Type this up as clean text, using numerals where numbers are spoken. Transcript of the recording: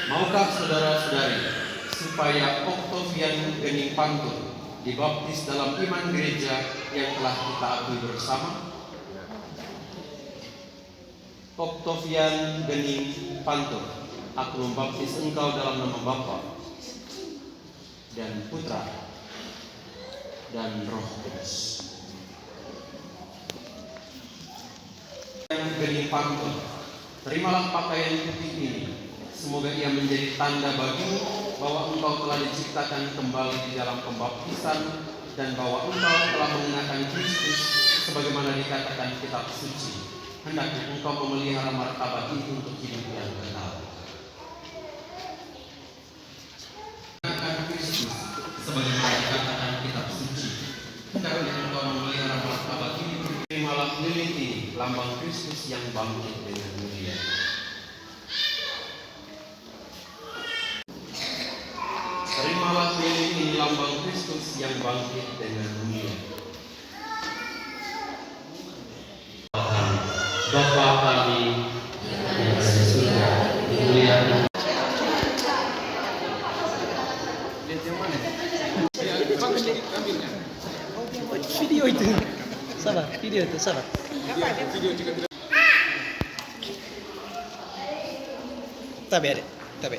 Maukah saudara-saudari supaya Octavian Gening Pantur dibaptis dalam iman gereja yang telah kita akui bersama? Octavian Gening Pantur, aku membaptis engkau dalam nama Bapa dan Putra dan Roh Kudus. Gening Pantur, terimalah pakaian putih ini. Semoga ia menjadi tanda bagimu bahwa engkau telah diciptakan kembali di dalam pembaptisan dan bahwa engkau telah mengenakan Kristus sebagaimana dikatakan kitab suci. Hendaknya engkau memelihara martabat ini untuk hidup yang kekal. Mengenakan Kristus sebagaimana dikatakan kitab suci. Hendaknya engkau memelihara martabat ini. Terimalah lilin ini, lambang Kristus yang bangkit dengan mulia. Terimalah lilin ini, lambang Kristus yang bangkit dengan mulia. Bapa kami yang ada di surga, dimuliakan. Video itu, sabar. Video itu, sabar. Tabi, adek, tabi.